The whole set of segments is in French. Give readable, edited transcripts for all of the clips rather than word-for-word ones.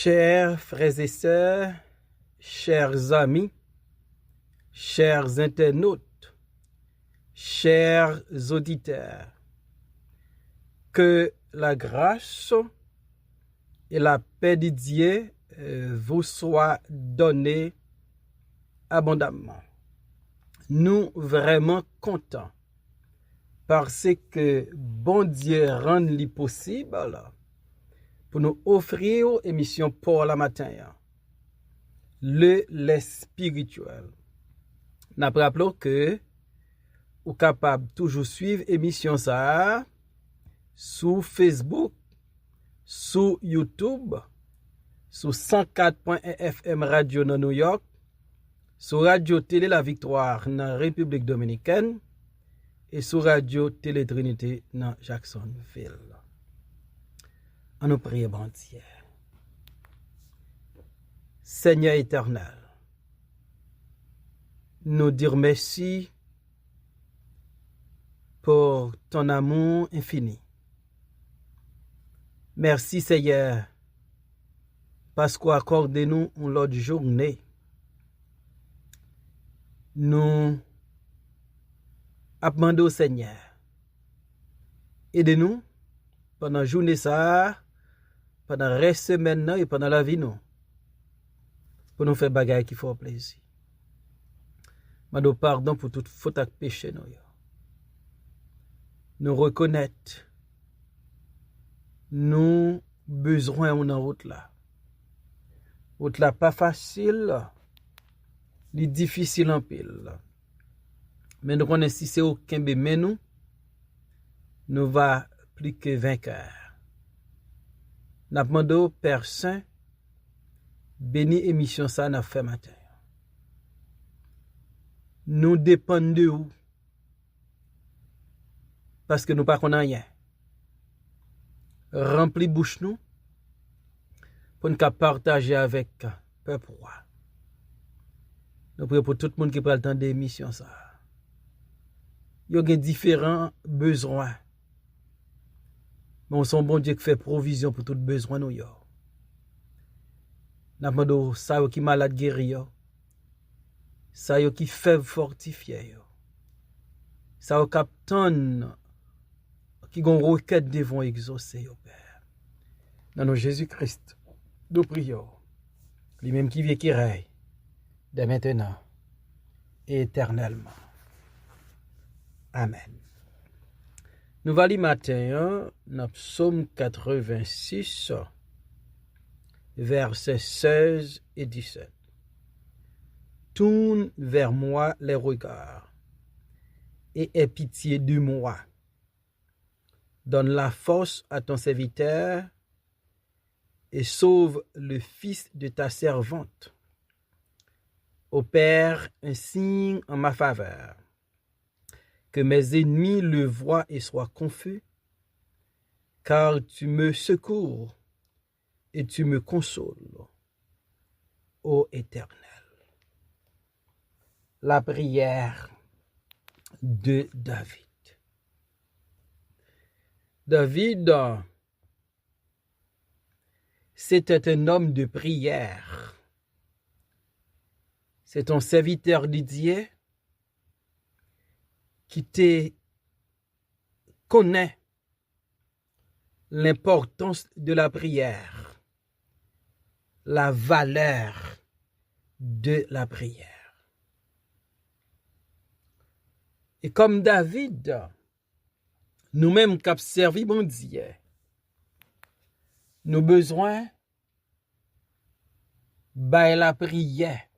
Chers frères et sœurs, chers amis, chers internautes, chers auditeurs, que la grâce et la paix de Dieu vous soient données abondamment. Nous vraiment contents parce que bon Dieu rend li possible pour nous offrir une émission pour la matin. Le lait spirituel. Nous rappelons que vous êtes capable de toujours suivre l'émission ça sur Facebook, sur YouTube, sur 104.1 FM Radio dans New York, sur Radio Télé La Victoire dans la République Dominicaine et sur Radio Télé Trinité dans Jacksonville. On nous prie, bon Dieu. Seigneur éternel, nous dire merci pour ton amour infini. Merci Seigneur, parce qu'on accorde nous une autre journée. Nous demandons au Seigneur, aidez-nous pendant la journée ça, pendant la semaine et pendant la vie nous, pour nous faire bagaille qui font plaisir. Demandons pardon pour toute faute et péché nous. Nous reconnaître nous besoin dans route là. Route là pas facile, li difficile en pile. Mais nous connaissons si c'est aucun mais nous va plus que vainqueur. Nous demandons Père Saint, béni émission ça n'a fait matin. Nous dépendons de vous parce que nous pas connaissons rien. Remplis bouche nous pour nous partager avec le peuple. Nous prions pour tout le monde qui prend le temps d'émission ça. Il y a différents besoins. Mais on sent bon Dieu qui fait provision pour tout besoin nous yo. Nous demandons ça qui malade guéri yo. Ça qui faible fortifié yo. Ça capitaine qui gon requête devant exaucer yo Père. Dans nom Jésus-Christ, nous prions. Lui-même qui vit qui règne dès maintenant et éternellement. Amen. Nous allons matin dans Psaume 86, versets 16 et 17. Tourne vers moi les regards et aie pitié de moi. Donne la force à ton serviteur et sauve le fils de ta servante. Opère un signe en ma faveur. Que mes ennemis le voient et soient confus, car tu me secours et tu me consoles, ô Éternel. La prière de David. David, c'était un homme de prière. C'est un serviteur de Dieu qui te connaît l'importance de la prière, la valeur de la prière. Et comme David, nous-mêmes qui avons servi bon Dieu, nous avons besoin de la prière,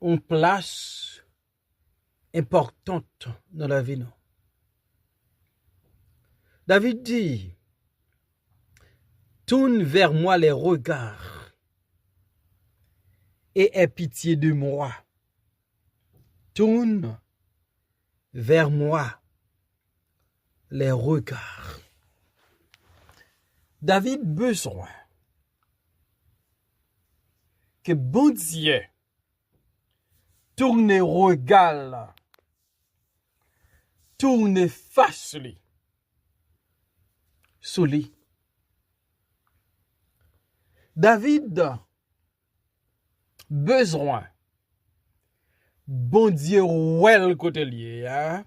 une place importante dans la vie. David dit, tourne vers moi les regards et aie pitié de moi. Tourne vers moi les regards. David besoin que bon Dieu tourne regard, tourne face lui, sous lui. David, besoin, bon Dieu, well côté lié, hein?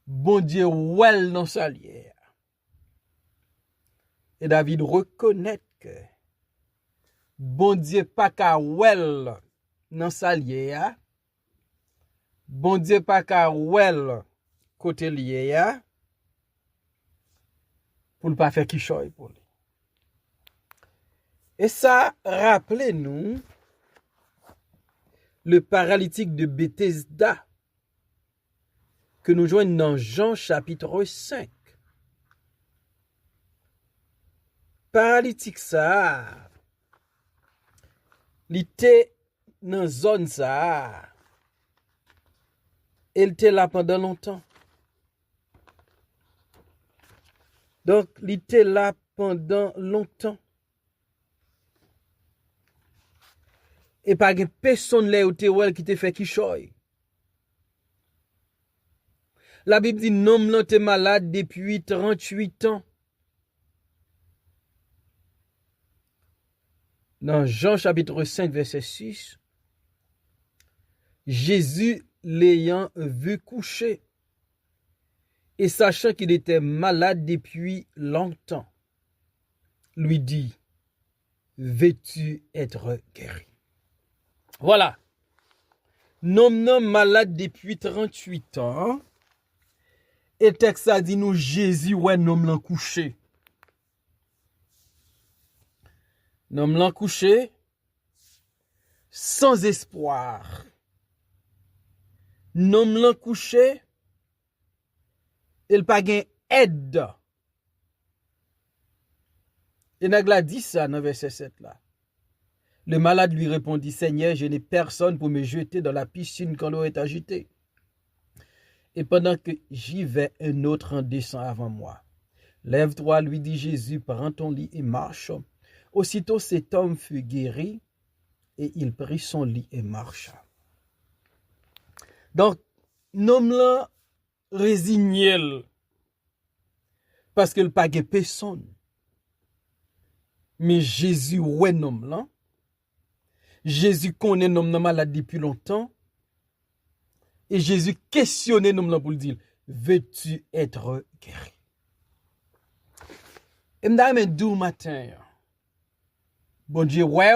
Bon Dieu, well dans sa lié. Et David reconnaît que bon Dieu pas qu'à well dans sa lié, hein? Bon Dieu pas qu'à well côté lié, hein? Pour ne pas faire qui choy pour lui. Et ça, rappelez-nous le paralytique de Bethesda que nous joignons dans Jean chapitre 5. Paralytique ça, il était dans zone ça, il était là pendant longtemps. Donc, il était là pendant longtemps. Et pas de personne là où qui te fait qui choy. La Bible dit, l'homme là était malade depuis 38 ans. Dans Jean chapitre 5, verset 6, Jésus l'ayant vu coucher et sachant qu'il était malade depuis longtemps, lui dit, veux-tu être guéri? Voilà. L'homme malade depuis 38 ans. Et texte a dit nous Jésus ouais l'homme l'en couché. L'homme l'en couché sans espoir. L'homme l'en couché il pas gain aide. Et Nagla dit ça dans verset 7 là. Le malade lui répondit, Seigneur, je n'ai personne pour me jeter dans la piscine quand l'eau est agitée. Et pendant que j'y vais, un autre en descend avant moi. Lève-toi, lui dit Jésus, prends ton lit et marche. Aussitôt cet homme fut guéri, et il prit son lit et marcha. Donc, l'homme là, résigné, parce qu'il n'a pas de personne. Mais Jésus, ouais, l'homme là, Jésus connaît l'homme malade depuis longtemps. Et Jésus questionnait l'homme pour lui dire, veux-tu être guéri? Et je me dis matin, bon Dieu, ouais,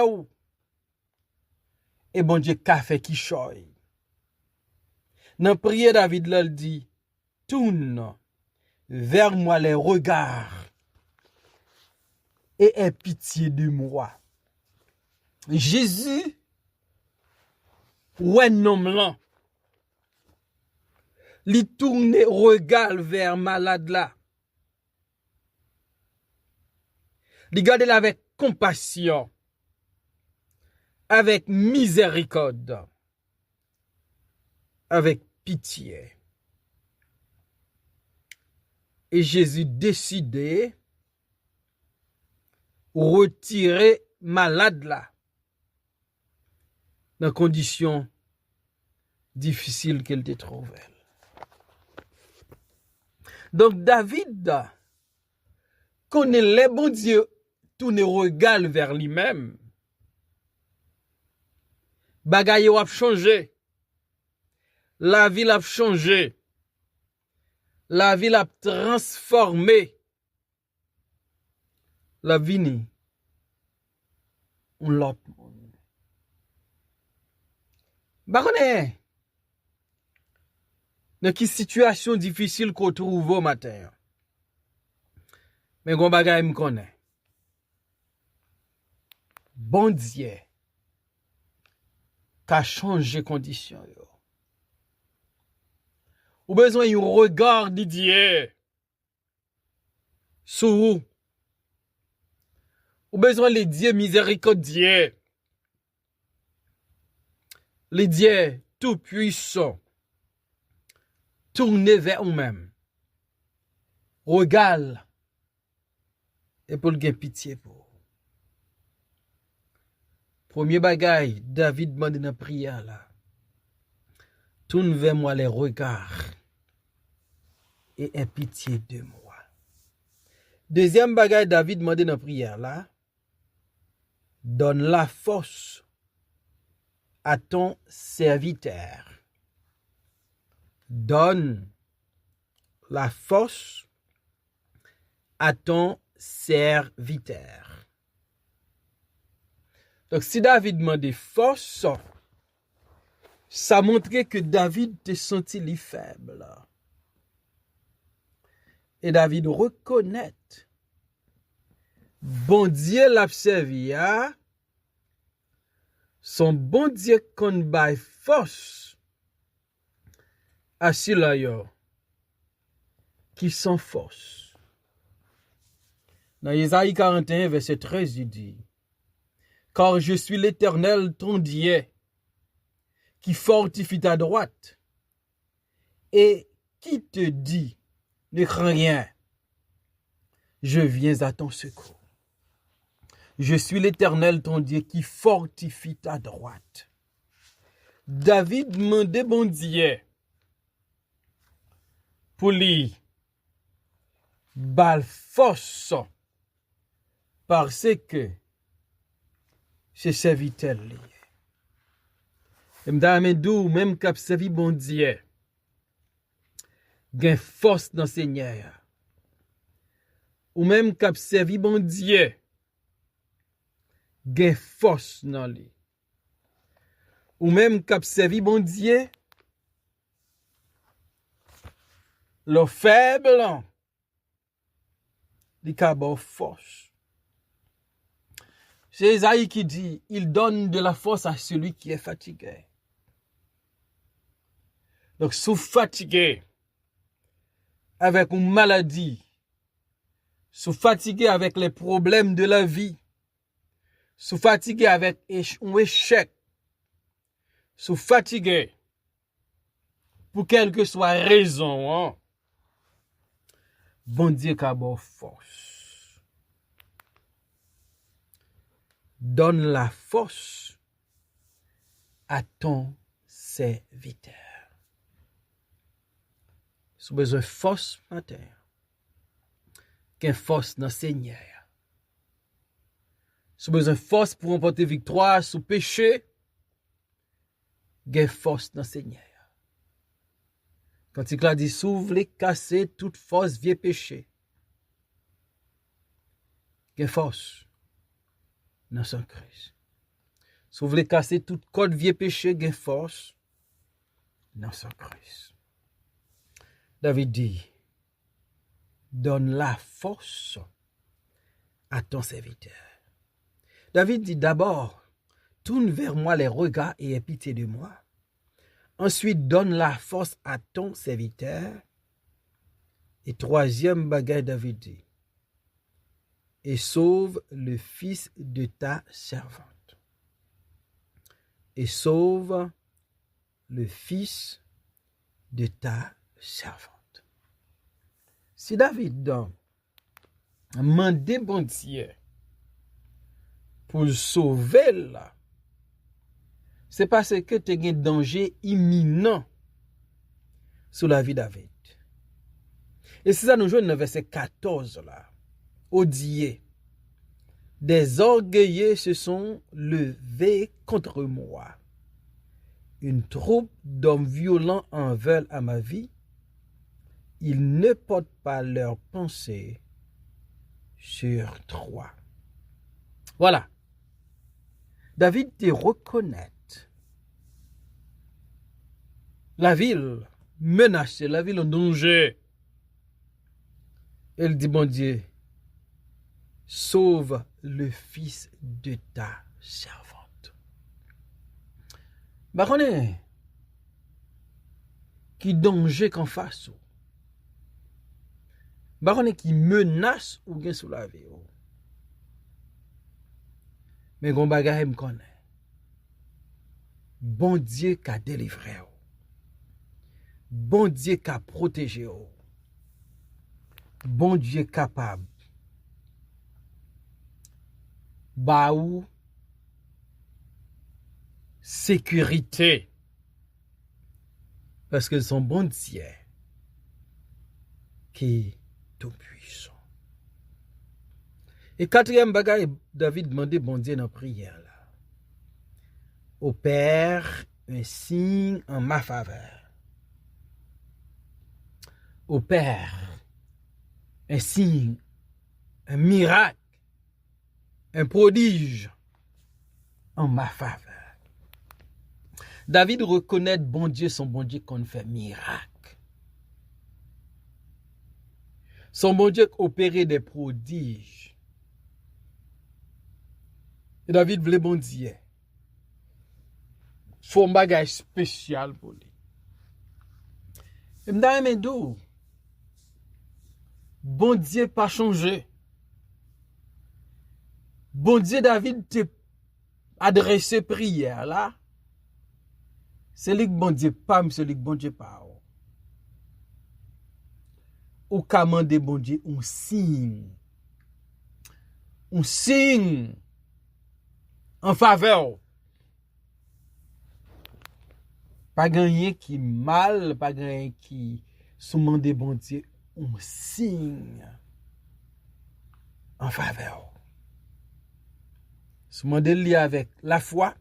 et bon Dieu, café qui choy. Dans la prière, David là, dit, tourne vers moi les regards et aie pitié de moi. Jésus, ouais, non, là, li tourne regard vers malade là. Li garde là avec compassion, avec miséricorde, avec pitié. Et Jésus décidait retirer malade là dans conditions difficiles qu'elle te trouvait. Donc David connaît les bons dieux, tourne regard vers lui-même. Bagaille a changé. La ville a changé. La ville a transformé. La vie on l'autre monde. Baronne, dans quelle situation difficile qu'on trouve au matin. Mais gon bagay me connaît. Bon Dieu qu'a changé condition yo. Ou besoin un regard de Dieu sur vous. Ou besoin les dieux miséricordieux. Les dieux tout puissants. Tournez vers vous-même. Regarde. Et pour le gain pitié pour. Premier bagay, David demande dans la prière là. Tourne vers moi les regards. Et aie pitié de moi. Deuxième bagay, David demande dans la prière là. donne la force à ton serviteur. Donne la force à ton serviteur. Donc, si David demandait force, ça montrait que David te senti li faible. Et David reconnaît, bon Dieu l'a servi, son bon Dieu qu'on baille force à ceux-là qui sont force. Dans Isaïe 41, verset 13, il dit, car je suis l'Éternel, ton Dieu, qui fortifie ta droite, et qui te dit, ne crains rien, je viens à ton secours. Je suis l'Éternel, ton Dieu, qui fortifie ta droite. David demandait bon Dieu pour lui bal force parce que c'est serviteur lui. Et m'dou même cap servi bon Dieu. Gain force dans Seigneur. Ou même cap servi bon Dieu. Gain force dans lui. Ou même cap servi bon Dieu. Le faible, il a force. C'est Isaïe qui dit, il donne de la force à celui qui est fatigué. Donc, si vous fatigué avec une maladie, si vous fatigué avec les problèmes de la vie, si vous fatigué avec un échec, si vous fatigué pour quelle que soit raison, bon Dieu a force. Donne la force à ton serviteur. Si vous avez besoin de force matin, qu'une force dans le Seigneur. Si vous avez besoin de force pour remporter victoire sur le péché, qu'une force dans le Seigneur. Quand il a dit, si vous voulez casser toute force vieux péché, qu'une force dans son Christ. Si vous voulez casser toute code vieux péché, qu'une force dans son Christ. David dit, donne la force à ton serviteur. David dit d'abord, tourne vers moi les regards et aie pitié de moi. Ensuite, donne la force à ton serviteur. Et troisième bagage, David dit, et sauve le fils de ta servante. Et sauve le fils de ta servante. Si David donc mandé bon Dieu pour le sauver là, c'est parce que tu as un danger imminent sur la vie de David. Et c'est ça nous jouons dans le verset 14 là. Odié. Des orgueilleux se sont levés contre moi. Une troupe d'hommes violents en veulent à ma vie. Ils ne portent pas leurs pensées sur toi. Voilà. David te reconnaît. La ville menacée, la ville en danger. Elle dit, bon Dieu, sauve le fils de ta servante. Bah, on est qui danger qu'en face. Bah, on est qui menace ou bien sous la vie. Mais gon bagay me connaît. Bon Dieu qui a délivré. Bon Dieu qui a protégé. Bon Dieu capable. Ba ou sécurité. Parce que son bon Dieu qui est tout puissant. Et quatrième bagaille, David demandait bon Dieu dans la prière. Là. Au Père, un signe en ma faveur. Au Père, un signe, un miracle, un prodige en ma faveur. David reconnaît bon Dieu, son bon Dieu qu'on fait miracle. Son bon Dieu opérait des prodiges. Et David voulait bon Dieu. Faut un bagage spécial pour lui. Et m'da aimé d'où? Bon Dieu pas changé. Bon Dieu David te adressé prière là. C'est lui que bon Dieu pas, c'est lui que bon Dieu pas. Ou ka mande bon Dieu un signe. Un signe en faveur. Pas gagné qui mal, pas gagné qui sous mande bon Dieu un signe en faveur. Sous mande li avec la foi,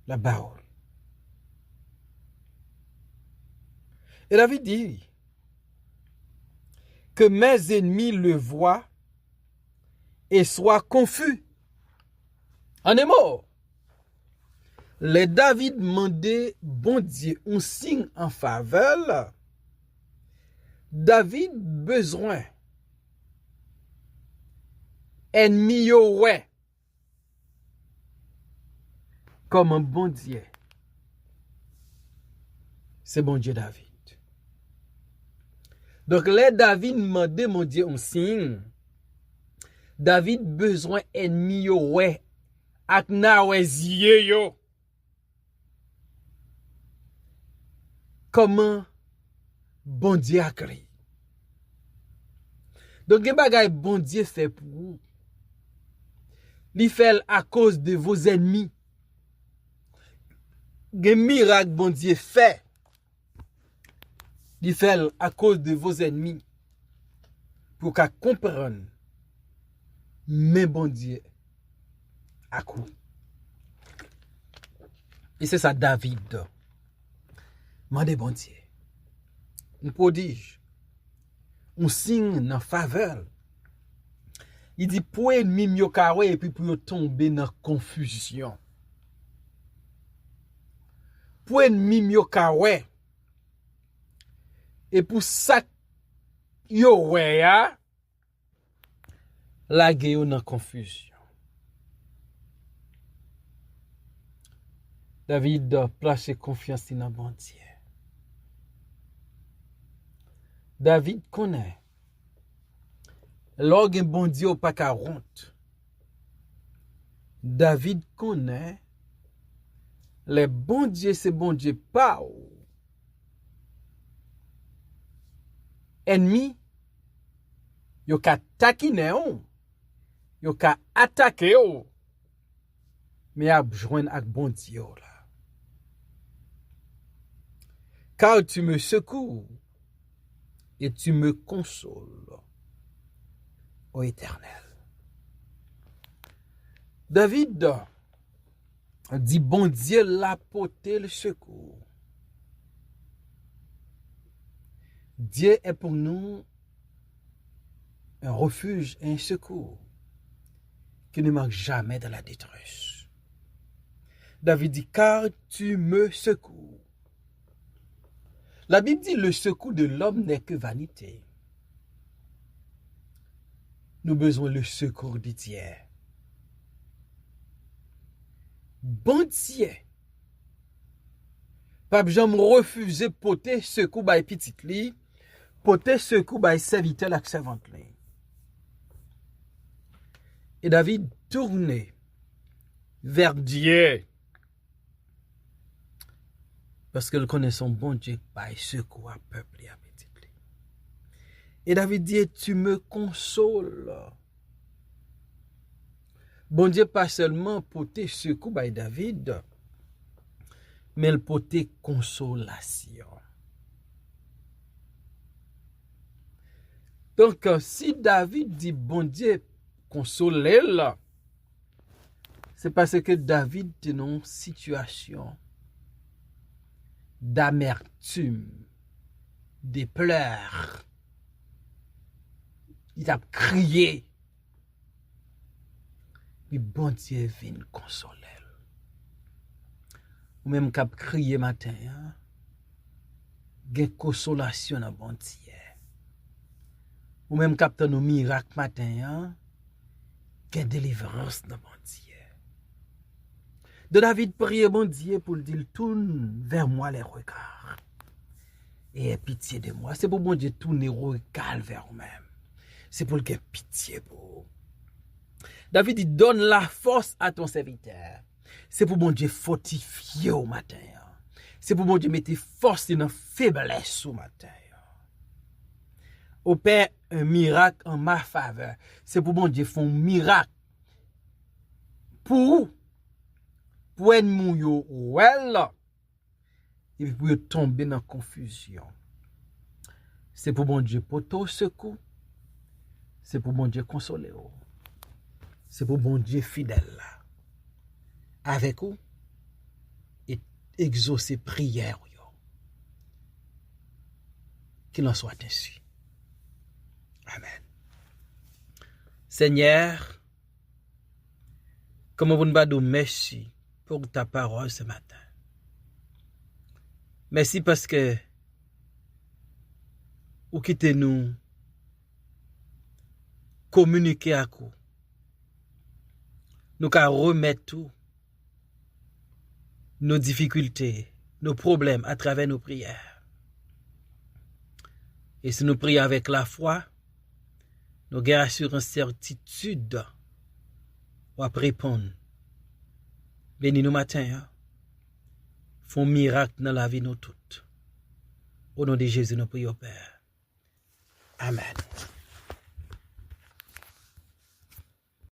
la parole. Et David dit que mes ennemis le voient et soient confus. En un mot, les David demandait bon Dieu un signe en faveur. David besoin ennemi yo ouais comme un bon Dieu. C'est bon Dieu David. Donc les David demandait mon Dieu un signe. David besoin ennemi yo ouais ak na ouais ziye yo. Comment bon Dieu a créé. Donc, les bagaille bon Dieu fait pour vous. Il fait à cause de vos ennemis. Les miracles bon Dieu fait. Il fait à cause de vos ennemis. Pour qu'à comprendre. Mais bon Dieu a coup. Et c'est ça David. Mandez bon Dieu. Un prodige. Un signe en faveur. Il dit pour ennemi yo kawe et puis pour tomber dans confusion. Pour ennemi yo kawe et pour ça yo ouais ya la yo dans confusion. David place confiance dans bon Dieu. David connaît. Lorsqu'un bon Dieu ou pas qu'à honte. David connaît. Les bons dieux, c'est bon Dieu pas. Ennemi, yo ka takine ou. Yo ka attaquer ou. Mais a joindre ak bon Dieu là. Car tu me secours et tu me consoles, ô Éternel. David dit, bon Dieu l'a porté le secours. Dieu est pour nous un refuge et un secours qui ne manque jamais de la détresse. David dit, car tu me secours. La Bible dit, le secours de l'homme n'est que vanité. Nous avons besoin le secours de Dieu. Bon Dieu. Pas jamais refuser porter secours by petit li, porter secours by serviteur la servante li. Et David tournait vers Dieu. Parce qu'il connaît son bon Dieu by secours à peuple et à petit li. Et David dit, tu me consoles. Bon Dieu pas seulement porter secours by David, mais il porter consolation. Donc, si David dit, bon Dieu, consolez-le, c'est parce que David est dans une situation d'amertume, de pleurs. Il a crié. Puis bon Dieu vient consoler. Ou même cap crié matin, hein? Gen consolation dans bon Dieu. Ou même cap tan un miracle matin, hein? Gen délivrance dans bon Dieu. De David priait bon Dieu pour le dire, tourne vers moi les regards. Et aie pitié de moi. C'est pour bon Dieu tourner regard vers vous-même. C'est pour qu'il ait pitié pour vous. David dit, donne la force à ton serviteur. C'est pour bon Dieu fortifier au matin. C'est pour bon Dieu mettre force dans la faiblesse au matin. Opère un miracle en ma faveur. C'est pour bon Dieu faire un miracle. Pour ennemi yo well. Et puis pour tomber dans la confusion. C'est pour bon Dieu porter secours. C'est pour bon Dieu consoler. C'est pour bon Dieu fidèle là. Avec vous et exaucer prière. Qu'il en soit ainsi. Amen. Seigneur, comment vous nous merci pour ta parole ce matin. Merci parce que vous quittez nous communiquer à vous. Nous qu'à remettre tout nos difficultés, nos problèmes à travers nos prières. Et si nous prions avec la foi, nous gagnons sur une certitude ou à répondre. Bénis nous matin, hein? Font miracle dans la vie nous toutes. Au nom de Jésus, nous prions, Père. Amen.